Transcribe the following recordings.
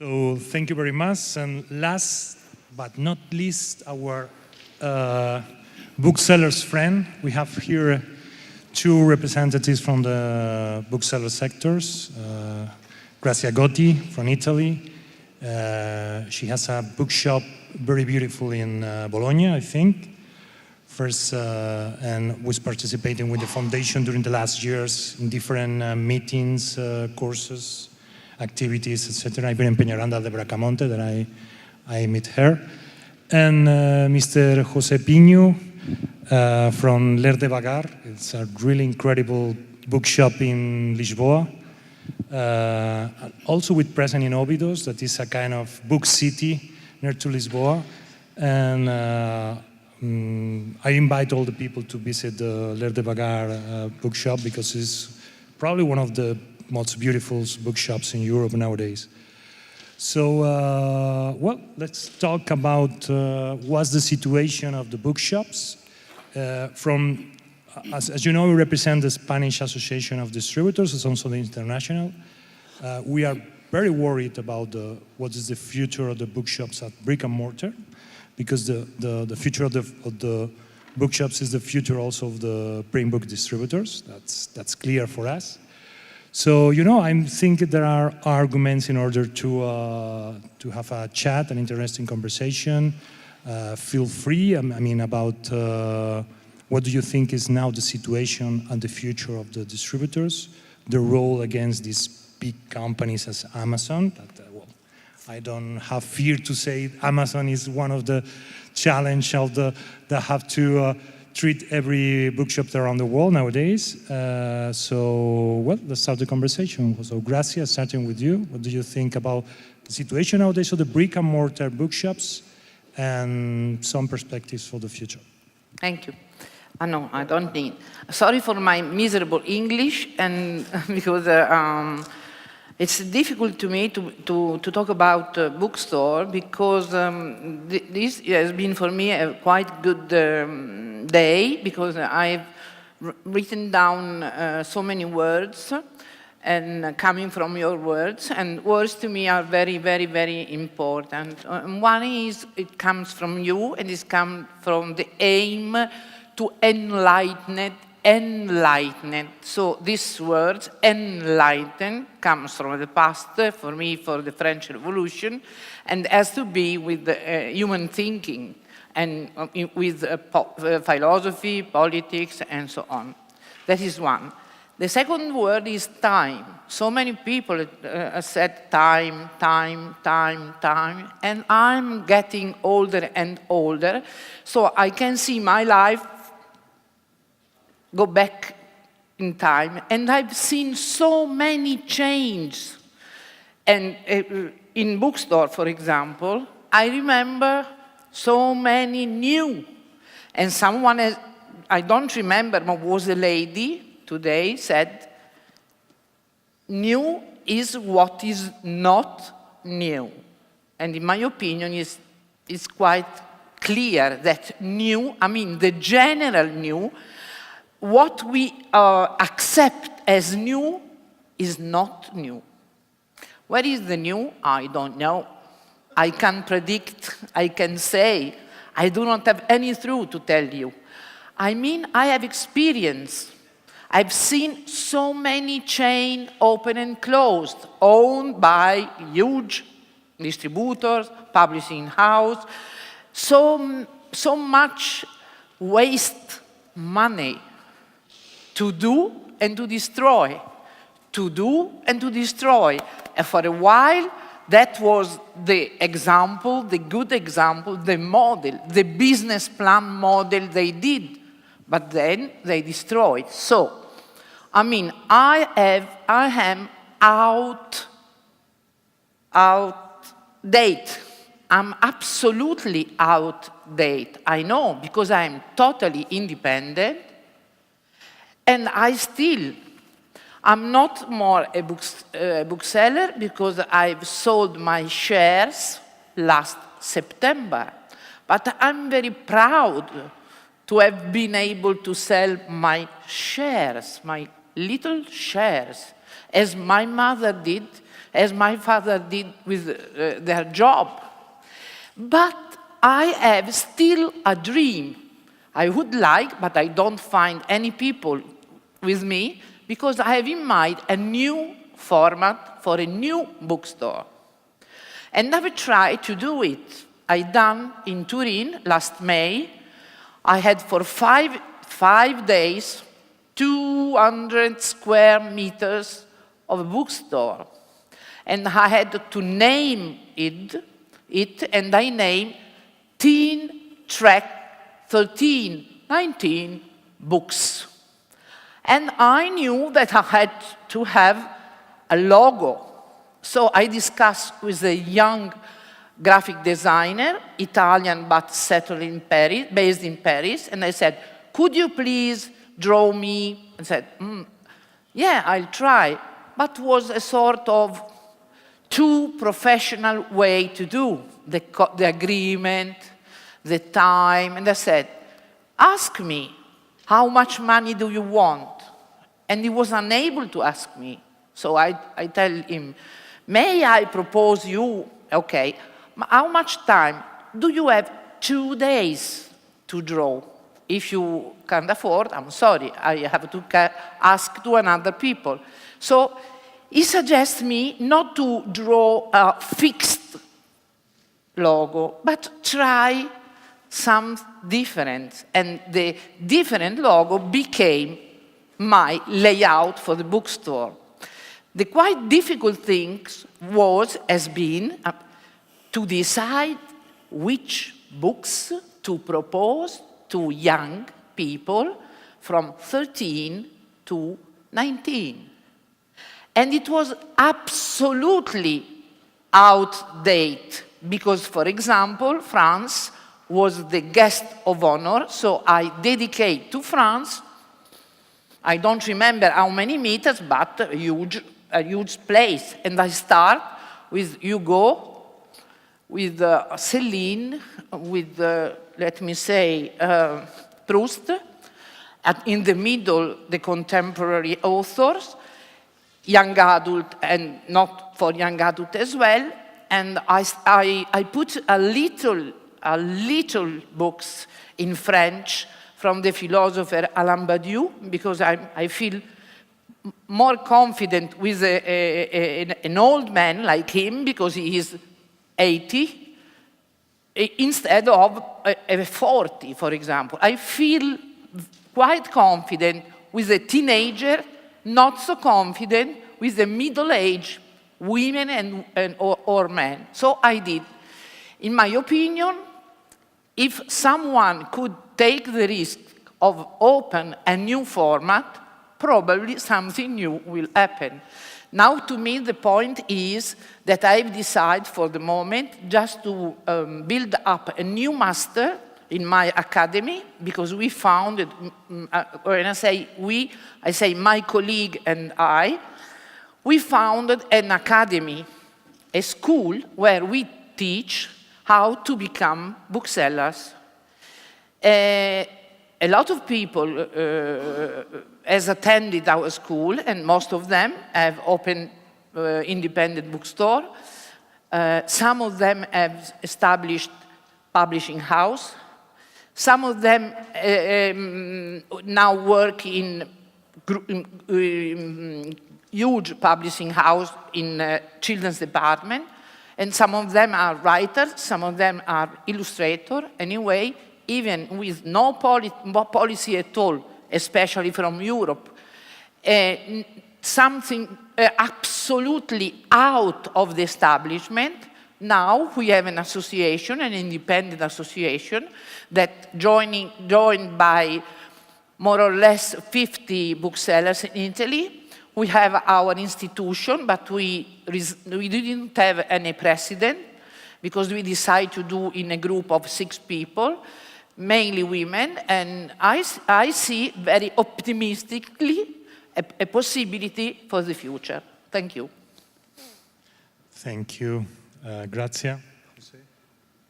So thank you very much. And last but not least, our booksellers friend. We have here two representatives from the bookseller sectors. Grazia Gotti from Italy. She has a bookshop very beautiful in Bologna, I think. First, and was participating with the foundation during the last years in different meetings, courses, activities, etc. I've been in Peñaranda de Bracamonte that I met her. And Mr. José Pinho from Devagar. It's a really incredible bookshop in Lisboa. Also with present in Óbidos, that is a kind of book city near to Lisboa. And I invite all the people to visit the Devagar bookshop because it's probably one of the most beautiful bookshops in Europe nowadays. So, well, let's talk about what's the situation of the bookshops. As you know, we represent the Spanish Association of Distributors. It's also the international. We are very worried about what is the future of the bookshops at brick and mortar, because the future of the bookshops is the future also of the print book distributors. That's clear for us. So, you know, I think there are arguments in order to have a chat, an interesting conversation. Feel free, I mean, about what do you think is now the situation and the future of the distributors, the role against these big companies as Amazon. Well, I don't have fear to say Amazon is one of the challenge of that have to treat every bookshop around the world nowadays. So, well, let's start the conversation. So, Grazia, starting with you, what do you think about the situation nowadays of the brick and mortar bookshops and some perspectives for the future? Thank you. No, I don't need. Sorry for my miserable English, and because it's difficult to me to talk about bookstore, because this has been for me a quite good day, because I've written down so many words, and coming from your words, and words to me are very, very, very important. One is, it comes from you, and it comes from the aim to enlighten. So these words, enlighten, comes from the past, for me, for the French Revolution, and has to be with human thinking, and with philosophy, politics, and so on. That is one. The second word is time. So many people said time, and I'm getting older and older, so I can see my life go back in time, and I've seen so many changes. And in bookstore, for example, I remember so many new, and someone, I don't remember, but was a lady today, said, new is what is not new. And in my opinion, it's quite clear that new, I mean the general new, what we accept as new is not new. What is the new? I don't know. I can predict, I can say. I do not have any truth to tell you. I mean, I have experience. I've seen so many chains open and closed, owned by huge distributors, publishing house. So much waste money to do and to destroy, to do and to destroy. And for a while, that was the example, the good example, the model, the business plan model they did. But then they destroyed. So, I mean, I am outdated. I'm absolutely outdated. I know, because I'm totally independent. And I'm not more a bookseller, because I've sold my shares last September. But I'm very proud to have been able to sell my shares, my little shares, as my mother did. as my father did with their job. But I have still a dream. I would like, but I don't find any people with me, because I have in mind a new format for a new bookstore. And I've tried to do it. I done in Turin last May. I had for five days 200 square meters of a bookstore. And I had to name it and I named Teen Track 13, 19 books. And I knew that I had to have a logo. So I discussed with a young graphic designer, Italian but settled in Paris, based in Paris, and I said, could you please draw me? And said, yeah, I'll try. But was a sort of too professional way to do the agreement, the time. And I said, ask me, how much money do you want? And he was unable to ask me. So I tell him, may I propose you, okay, how much time? Do you have 2 days to draw? If you can't afford, I'm sorry, I have to ask to another people. So he suggests me not to draw a fixed logo, but try some different. And the different logo became my layout for the bookstore. The quite difficult thing has been to decide which books to propose to young people from 13 to 19. And it was absolutely outdated because, for example, France was the guest of honor, so I dedicate to France, I don't remember how many meters, but a huge place. And I start with Hugo, with Céline, with, let me say, Proust, and in the middle, the contemporary authors, young adult and not for young adult as well. And I put a little books in French from the philosopher Alain Badiou, because I feel more confident with an old man like him, because he is 80, instead of a 40, for example. I feel quite confident with a teenager, not so confident with the middle-aged women or men. So I did. In my opinion, if someone could take the risk of open a new format, probably something new will happen. Now, to me, the point is that I've decided for the moment just to build up a new master in my academy, because we founded, when I say we, I say my colleague and I, we founded an academy, a school where we teach how to become booksellers. A lot of people has attended our school, and most of them have opened independent bookstore. Some of them have established publishing house. Some of them now work in huge publishing house in children's department. And some of them are writers, some of them are illustrators. Anyway, even with no policy at all, especially from Europe, something absolutely out of the establishment. Now we have an association, an independent association, that joined by more or less 50 booksellers in Italy. We have our institution, but we didn't have any president, because we decided to do in a group of 6 people, mainly women, and I see very optimistically a possibility for the future. Thank you. Thank you. Grazia.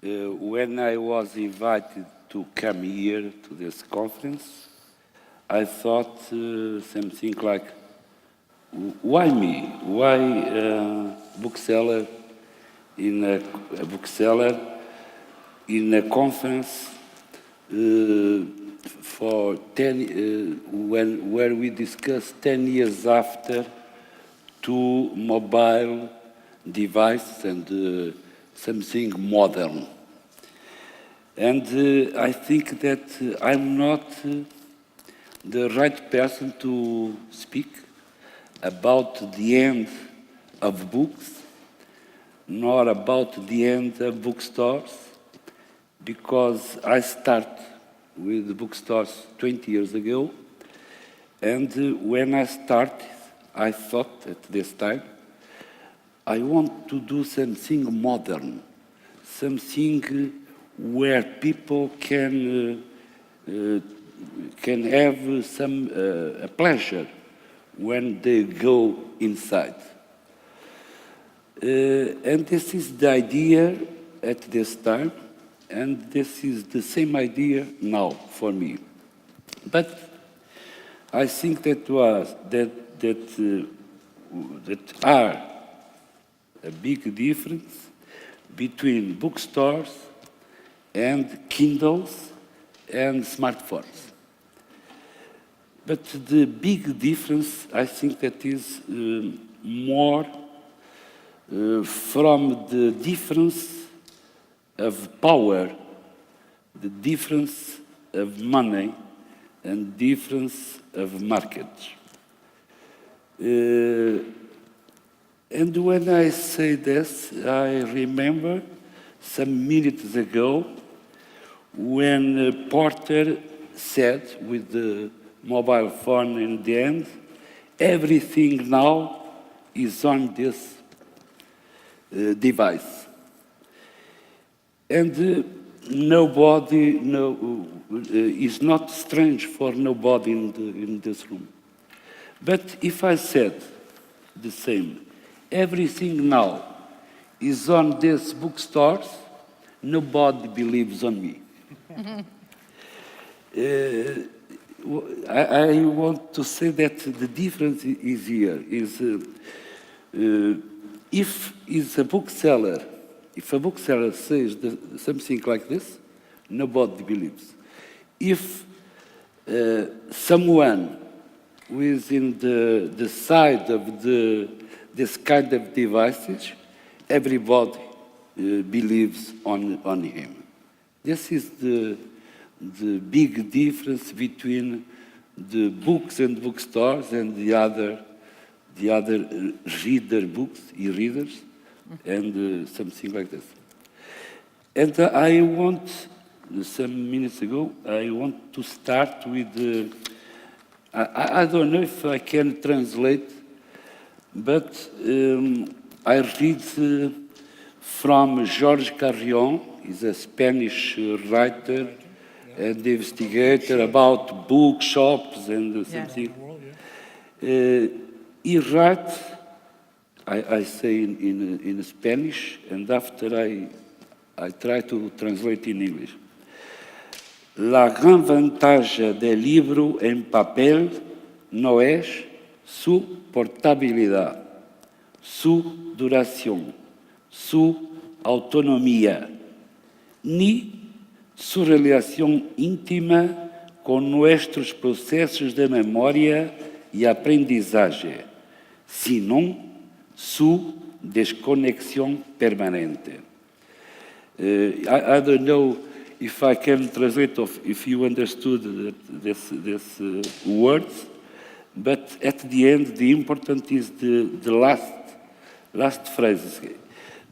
When I was invited to come here to this conference, I thought something like, Why me? Why bookseller in a bookseller in a conference for 10 where we discuss 10 years after two mobile devices and something modern. And I think that I'm not the right person to speak about the end of books, nor about the end of bookstores, because I started with bookstores 20 years ago, and when I started, I thought at this time, I want to do something modern, something where people can have some a pleasure when they go inside. And this is the idea at this time, and this is the same idea now for me. But I think that are a big difference between bookstores and Kindles and smartphones. But the big difference, I think, that is more from the difference of power, the difference of money, and difference of markets. And when I say this, I remember some minutes ago when Porter said, with the mobile phone in the hand, everything now is on this device. And nobody is not strange for nobody in this room. But if I said the same, everything now is on these bookstores, nobody believes on me. I want to say that the difference is here, if a bookseller says something like this, nobody believes. If someone who is in the side of this kind of devices, everybody believes on him. This is the big difference between the books and bookstores and the other reader books, e-readers, and something like this. And I want, some minutes ago, I want to start with, I don't know if I can translate, but I read from Jorge Carrion. He's a Spanish writer and investigator about bookshops and something. He writes, I say in Spanish, and after I try to translate in English. La gran ventaja del libro en papel no es su portabilidad, su duración, su autonomía, ni su relación íntima con nuestros procesos de memoria y aprendizaje, sino su desconexión permanente. I don't know if I can translate or if you understood this words, but at the end, the important is the last phrase.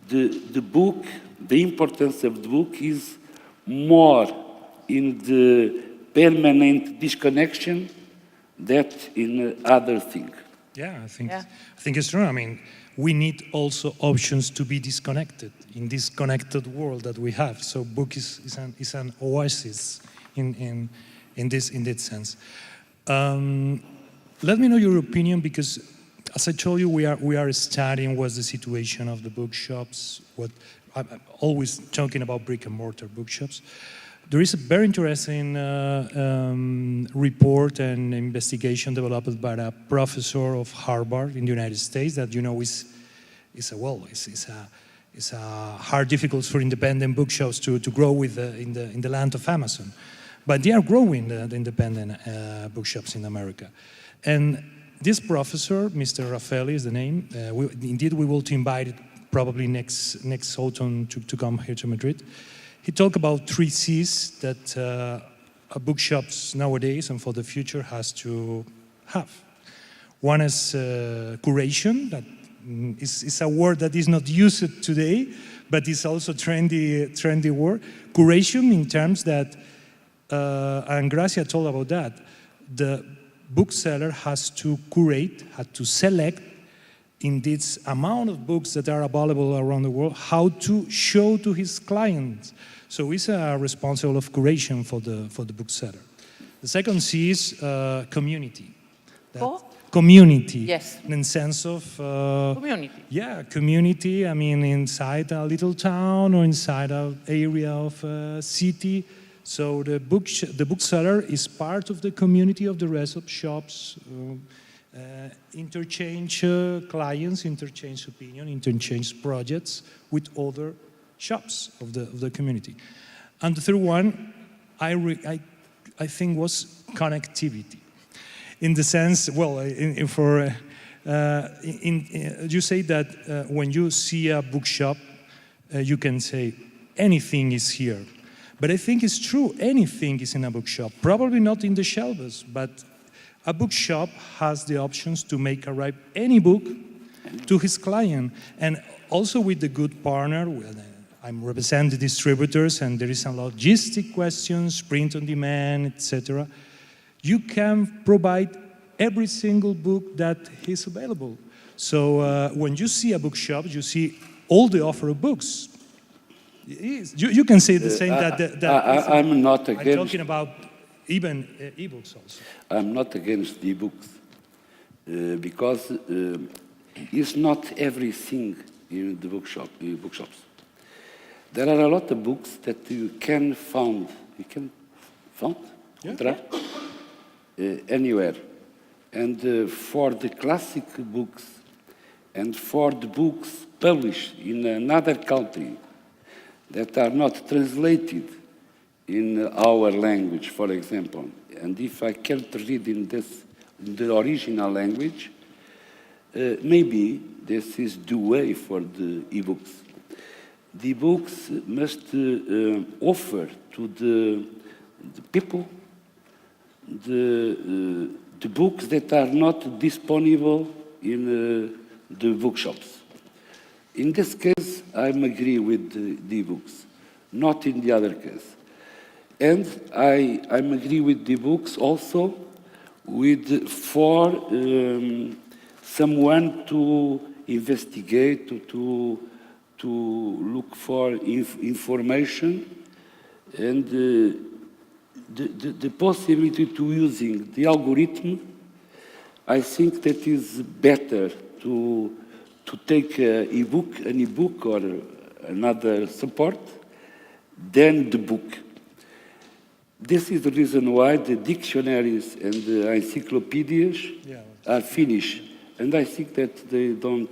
The book, the importance of the book is more in the permanent disconnection than in other things. Yeah, I think it's true. I mean, we need also options to be disconnected in this connected world that we have. So book is an oasis in this sense. Let me know your opinion, because as I told you, we are studying what's the situation of the bookshops. I'm always talking about brick and mortar bookshops. There is a very interesting report and investigation developed by a professor of Harvard in the United States that is a hard difficult for independent bookshops to grow in the land of Amazon, but they are growing the independent bookshops in America. And this professor, Mr. Raffaelli is the name. Indeed, we will invite it probably next autumn to come here to Madrid. He talked about 3 C's that bookshops nowadays and for the future has to have. One is curation. That is a word that is not used today, but it's also trendy word. Curation in terms that, and Grazia told about that, the bookseller has to curate, had to select in this amount of books that are available around the world, how to show to his clients. So he's responsible of curation for the bookseller. The second C is community. Community. Yes. In the sense of... community. Yeah, community, I mean, inside a little town or inside an area of a city. So the bookseller is part of the community of the rest of shops, interchange clients, interchange opinion, interchange projects with other shops of the community. And the third one, I think, was connectivity. In the sense, well, you say that when you see a bookshop, you can say anything is here. But I think it's true, anything is in a bookshop. Probably not in the shelves, but a bookshop has the options to make arrive any book to his client. And also with the good partner, I'm representing the distributors, and there is some logistic questions, print on demand, etc. You can provide every single book that is available. So when you see a bookshop, you see all the offer of books. You can say the same I'm not against... I'm talking about even e-books also. I'm not against the e-books because it's not everything in the bookshops. There are a lot of books that you can find. Anywhere. And for the classic books and for the books published in another country that are not translated in our language, for example, and if I can't read in the original language, maybe this is the way for the e-books. The books must offer to the people the books that are not disponible in the bookshops. In this case, I agree with the e-books, not in the other case. And I agree with the books also for someone to investigate, to look for information, and the possibility to using the algorithm. I think that is better to take an e-book or another support than the book. This is the reason why the dictionaries and the encyclopedias are finished, and I think that they don't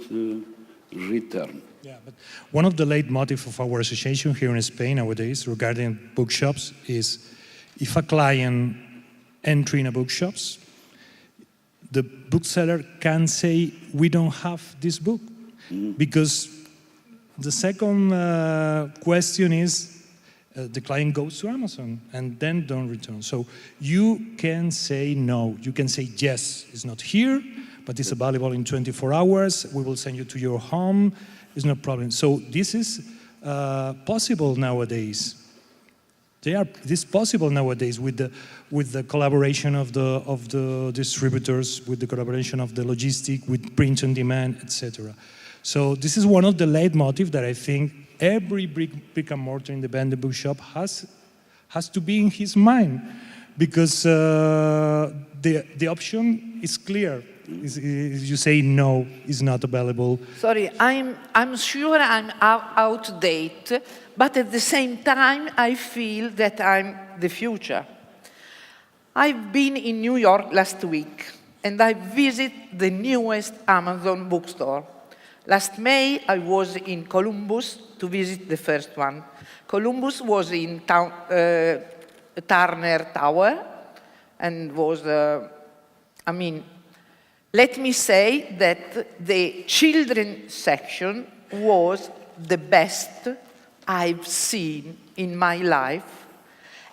return. Yeah, but one of the leitmotifs of our association here in Spain nowadays regarding bookshops is if a client enters in a bookshops, the bookseller can say, we don't have this book. Because the second question is, the client goes to Amazon and then don't return. So you can say no. You can say yes, it's not here, but it's available in 24 hours. We will send you to your home. It's no problem. So this is possible nowadays. This is possible nowadays with the collaboration of the distributors, with the collaboration of the logistic, with print on demand, etc. So this is one of the leitmotifs that I think every brick and mortar independent bookshop has to be in his mind, because the option is clear. You say no, is not available. Sorry, I'm sure I'm out of date, but at the same time, I feel that I'm the future. I've been in New York last week, and I visited the newest Amazon bookstore. Last May, I was in Columbus to visit the first one. Columbus was in Turner Tower, and was, let me say that the children section was the best I've seen in my life,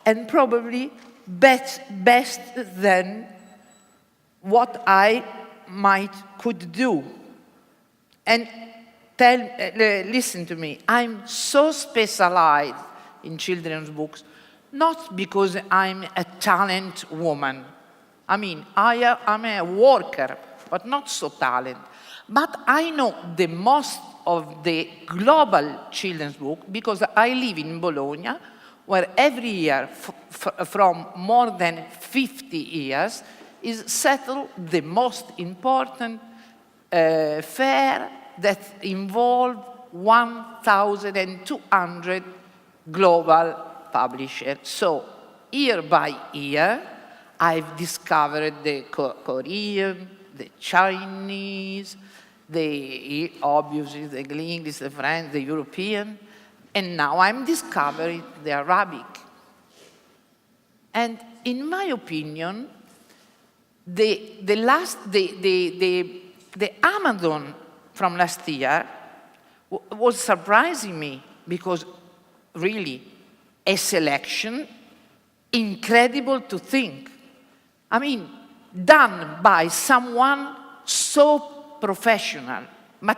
and probably best than what I could do. And listen to me, I'm so specialized in children's books, not because I'm a talent woman. I mean, I'm a worker, but not so talented. But I know the most of the global children's book because I live in Bologna, where every year, from more than 50 years, is settled the most important fair that involve 1,200 global publishers. So year by year, I've discovered the Korean, the Chinese, obviously the English, the French, the European, and now I'm discovering the Arabic. And in my opinion, the Amazon from last year was surprising me because really a selection incredible to think. I mean, done by someone so professional, but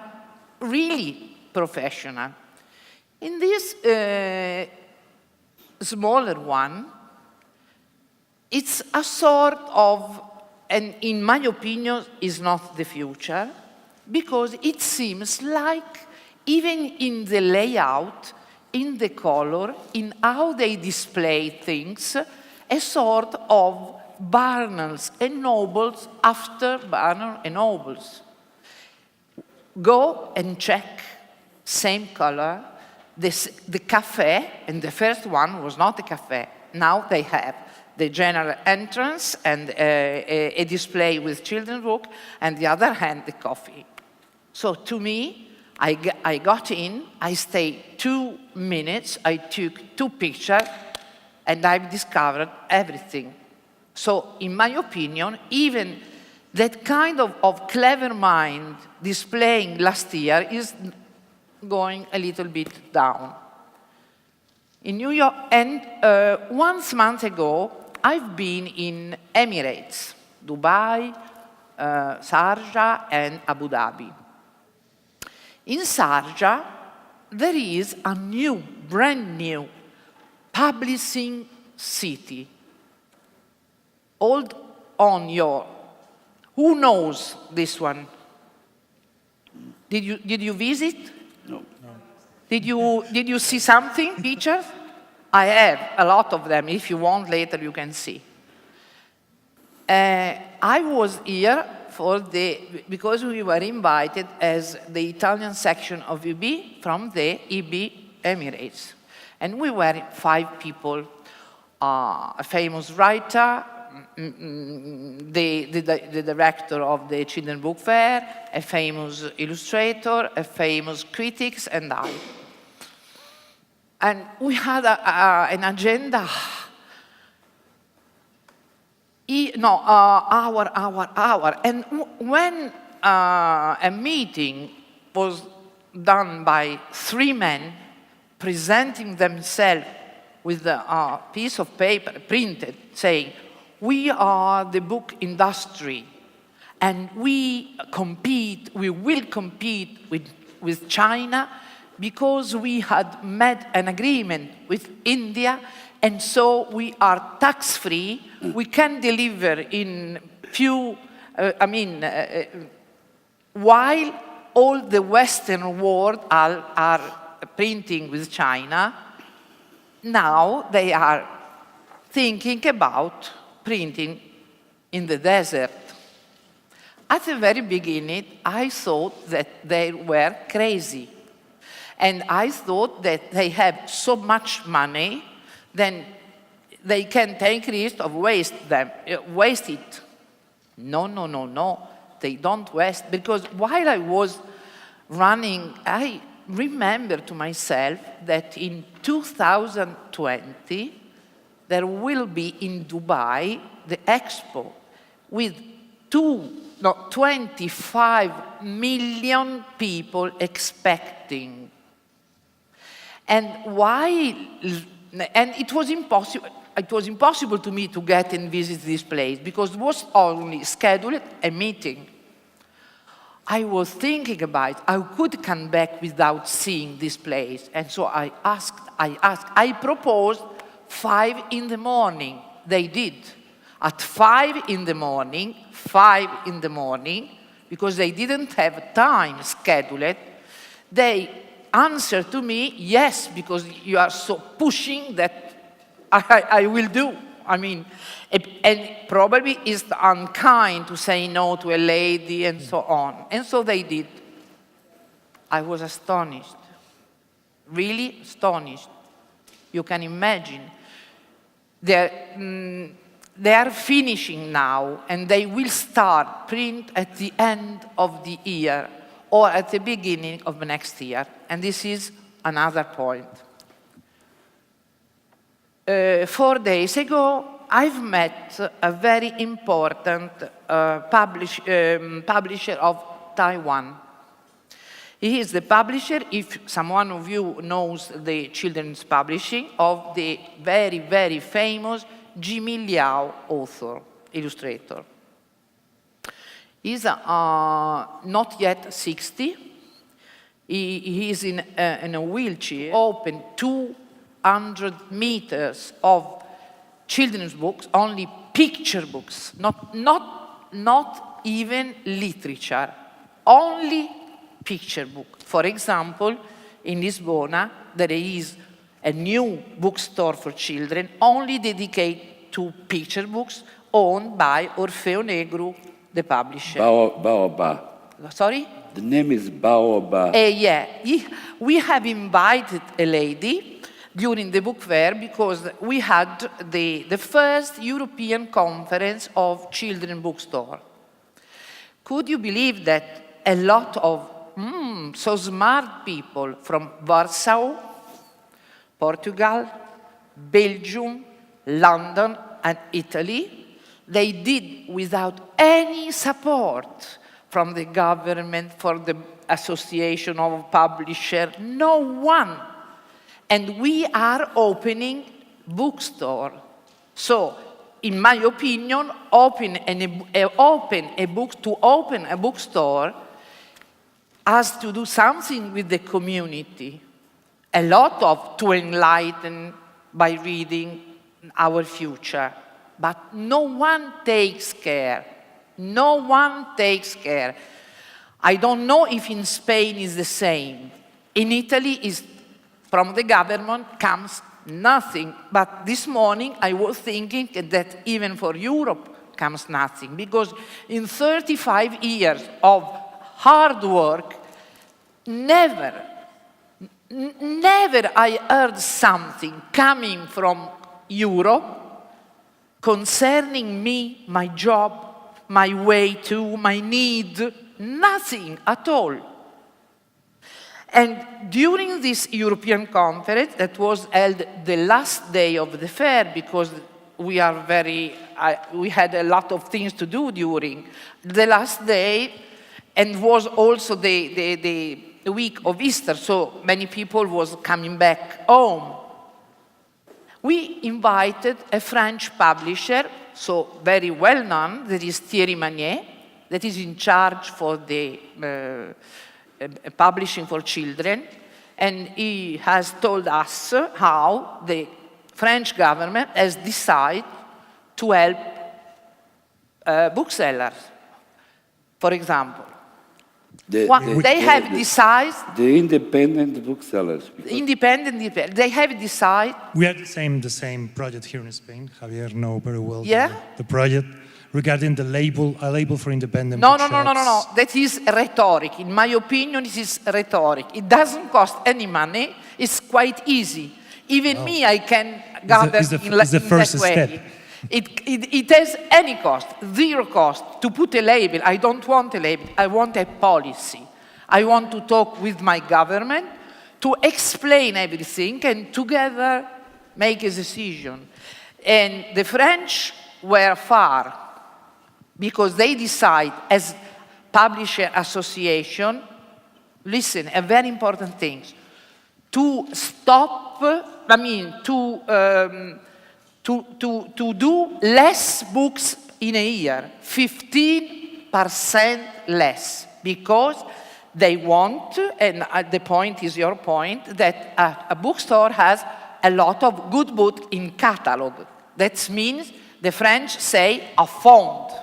really professional. In this smaller one, it's a sort of, and in my opinion, is not the future, because it seems like, even in the layout, in the color, in how they display things, a sort of Barnes and Nobles after Barnes and Nobles. Go and check, same color, the cafe, and the first one was not a cafe. Now they have the general entrance and a display with children's book, and the other hand, the coffee. So to me, I got in, I stayed 2 minutes, I took 2 pictures, and I've discovered everything. So in my opinion, even that kind of clever mind displaying last year is going a little bit down. In New York, and 1 month ago, I've been in Emirates, Dubai, Sharjah, and Abu Dhabi. In Sharjah, there is a new, brand new publishing city. Hold on who knows this one? Did you visit? No. Did you see something, pictures? I have a lot of them. If you want, later you can see. I was here because we were invited as the Italian section of EB from the EB Emirates. And we were 5 people, a famous writer, the director of the Children's Book Fair, a famous illustrator, a famous critics, and I. And we had an agenda, hour. And when a meeting was done by 3 men presenting themselves with a piece of paper printed saying, "We are the book industry, and we will compete with China because we had made an agreement with India, and so we are tax-free. We can deliver in while all the Western world are printing with China, now they are thinking about printing in the desert." At the very beginning, I thought that they were crazy. And I thought that they have so much money, then they can take risk of waste it. No. They don't waste. Because while I was running, I remember to myself that in 2020, there will be in Dubai the expo with 25 million people expecting. And it was impossible to me to get and visit this place because it was only scheduled a meeting. I was thinking about I could come back without seeing this place. And so I proposed 5 in the morning. They did. At 5 in the morning, because they didn't have time scheduled, they answered to me, yes, because you are so pushing that I will do. I mean, and probably it's unkind to say no to a lady and so on. And so they did. I was astonished, really astonished. You can imagine. They are finishing now, and they will start print at the end of the year or at the beginning of the next year. And this is another point. 4 days ago, I've met a very important publisher of Taiwan. He is the publisher, if someone of you knows the children's publishing, of the very, very famous Jimmy Liao author, illustrator. He's not yet 60. He is in a wheelchair, open 200 meters of children's books, only picture books, not even literature, only picture book. For example, in Lisbona, there is a new bookstore for children only dedicated to picture books owned by Orfeo Negro, the publisher. Baobab. Sorry? The name is Baobab. Yeah. We have invited a lady during the book fair because we had the first European conference of children's bookstore. Could you believe that a lot of so smart people from Warsaw, Portugal, Belgium, London, and Italy, they did without any support from the government, for the association of publishers, no one. And we are opening bookstore. So, in my opinion, open a bookstore has to do something with the community. A lot to enlighten by reading our future. But no one takes care. No one takes care. I don't know if in Spain is the same. In Italy, from the government comes nothing. But this morning, I was thinking that even for Europe comes nothing. Because in 35 years of hard work, never I heard something coming from Europe concerning me, my job, my way to, my need, nothing at all. And during this European conference that was held the last day of the fair, because we had a lot of things to do during the last day, and was also the week of Easter, so many people was coming back home. We invited a French publisher, so very well known, that is Thierry Magnier, that is in charge for the publishing for children, and he has told us how the French government has decided to help booksellers. For example, They have decided, The independent booksellers. they have decided, We had the same project here in Spain. Javier know very well Yeah? the project regarding a label for independent no, bookshops. that is rhetoric. In my opinion, this is rhetoric. It doesn't cost any money. It's quite easy. Even me, I can gather it's the in first that way. step. It has any cost, zero cost, to put a label. I don't want a label, I want a policy. I want to talk with my government to explain everything and together make a decision. And the French were far because they decide as publisher association, listen, a very important thing, to stop, to do less books in a year, 15% less, because they want, and the point is your point, that a bookstore has a lot of good books in catalog. That means the French say a fond.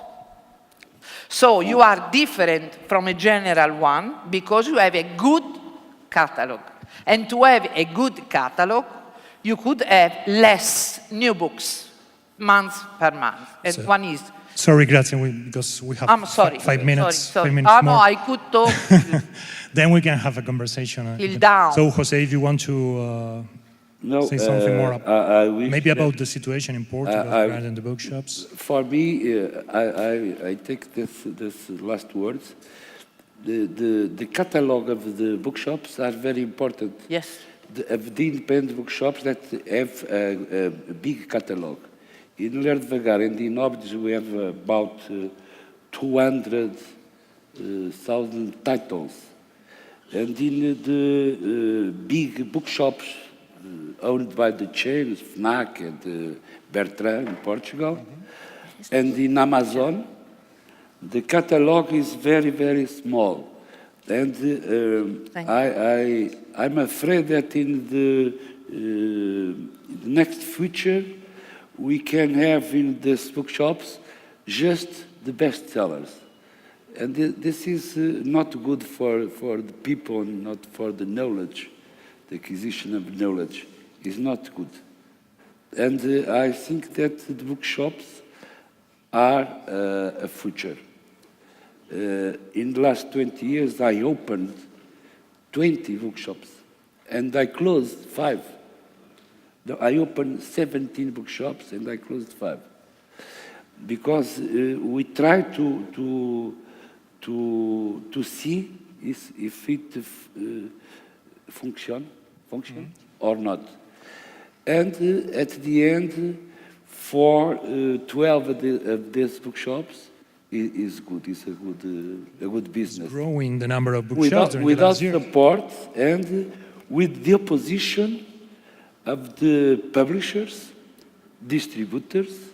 So you are different from a general one because you have a good catalog. And to have a good catalog, you could have less new books, month per month. And one is... Sorry, Grazia, because we have I'm sorry. 5 minutes. Sorry. 5 minutes No, more. I could talk. Then we can have a conversation. Till down. So, José, if you want to say something more, I wish maybe that- about the situation in Portugal regarding the bookshops. For me, I take this last words. The catalog of the bookshops are very important. Yes. Of the independent bookshops that have a big catalog. In Devagar and in Obdes we have about 200,000 titles. And in the big bookshops owned by the chains, FNAC and Bertrand in Portugal, and in Amazon, the catalog is very, very small. And I'm afraid that in the next future, we can have in these bookshops just the bestsellers. And this is not good for the people, not for the knowledge. The acquisition of knowledge is not good. And I think that the bookshops are a future. In the last 20 years, I opened 20 bookshops, and I closed 5. I opened 17 bookshops, and I closed 5. Because we try to see if it function or not. And at the end, for 12 of these bookshops, is good. It's a good business. Growing the number of bookshops during the Without last year. support and with the opposition of the publishers, distributors,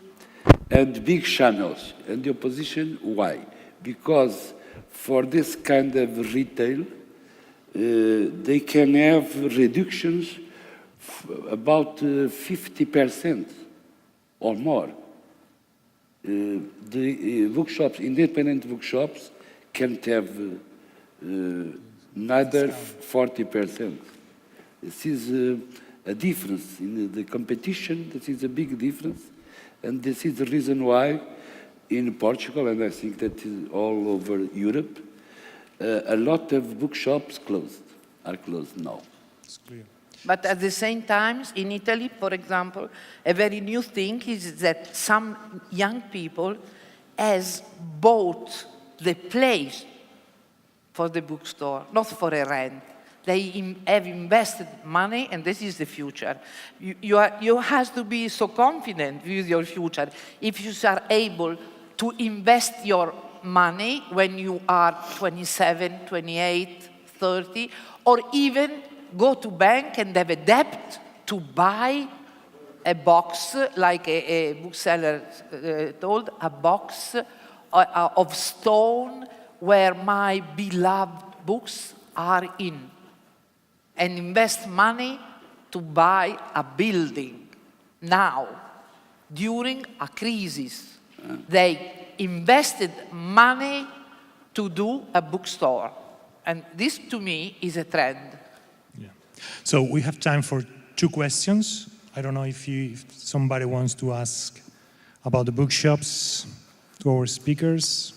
and big channels. And the opposition, why? Because for this kind of retail, they can have reductions about 50% or more. The bookshops, independent bookshops, can't have neither 40%. This is a difference in the competition. This is a big difference, and this is the reason why in Portugal, and I think that is all over Europe, a lot of bookshops are closed now. It's clear. But at the same time, in Italy, for example, a very new thing is that some young people has bought the place for the bookstore, not for a rent. They have invested money, and this is the future. You have to be so confident with your future if you are able to invest your money when you are 27, 28, 30, or even go to bank and have a debt to buy a box, like a bookseller told, a box of stone where my beloved books are in, and invest money to buy a building now, during a crisis. They invested money to do a bookstore. And this, to me, is a trend. Yeah. So we have time for 2 questions. I don't know if somebody wants to ask about the bookshops to our speakers.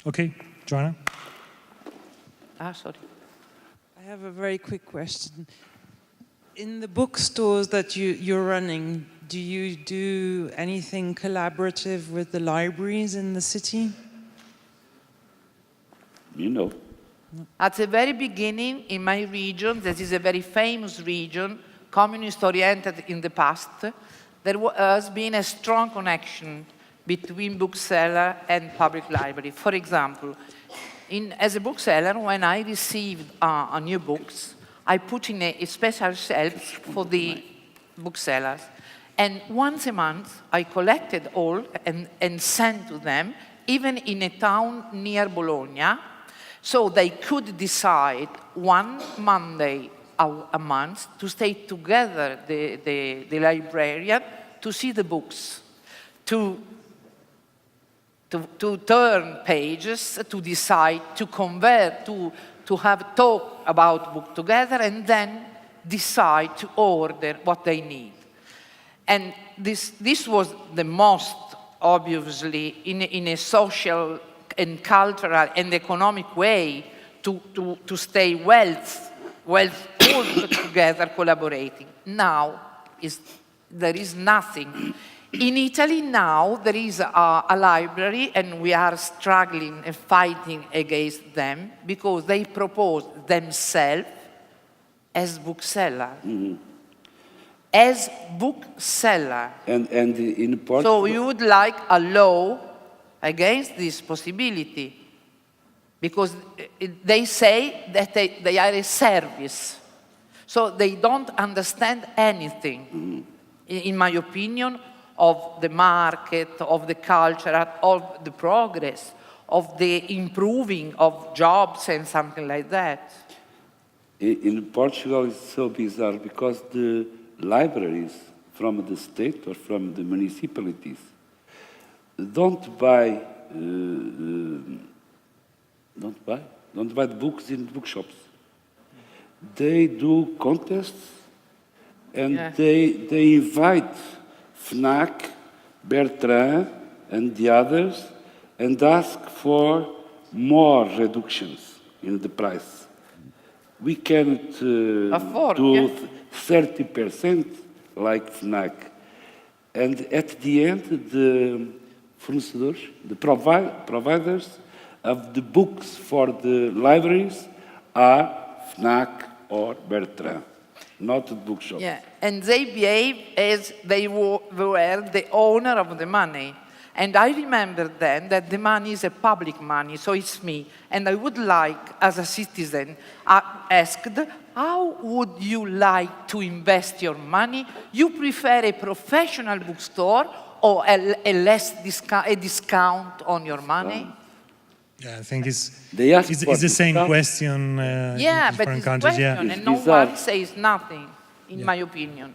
Okay, Joanna? Sorry. I have a very quick question. In the bookstores that you're running, do you do anything collaborative with the libraries in the city? You know. At the very beginning, in my region, that is a very famous region, communist-oriented in the past, there has been a strong connection between bookseller and public library. For example, as a bookseller, when I received a new books, I put in a special shelf for the booksellers. And once a month, I collected all and sent to them, even in a town near Bologna, so they could decide one Monday a month to stay together, the librarian, to see the books, to turn pages, to decide, to convert, to have talk about book together, and then decide to order what they need. And this was the most, obviously, in a social and cultural and economic way to stay all together collaborating. Now, there is nothing. In Italy now, there is a library, and we are struggling and fighting against them because they propose themselves as bookseller. Mm-hmm. As bookseller. And in Portugal... So you would like a law against this possibility, because they say that they are a service. So they don't understand anything, in my opinion, of the market, of the culture, of the progress, of the improving of jobs and something like that. In Portugal, it's so bizarre because the libraries from the state or from the municipalities don't buy the books in bookshops. They do contests, and they invite Fnac, Bertrand, and the others, and ask for more reductions in the price. We cannot do 30% like Fnac. And at the end, the fornecedores, the providers of the books for the libraries are Fnac or Bertrand, not the bookshops. Yeah, and they behave as they were the owner of the money. And I remember then that the money is a public money, so it's me. And I would like, as a citizen, asked, how would you like to invest your money? You prefer a professional bookstore or a discount on your money? Yeah, I think it's the same question in different countries. Yeah, and no one says nothing, in my opinion.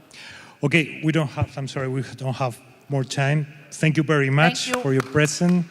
Okay, we don't have more time. Thank you very much for your presence.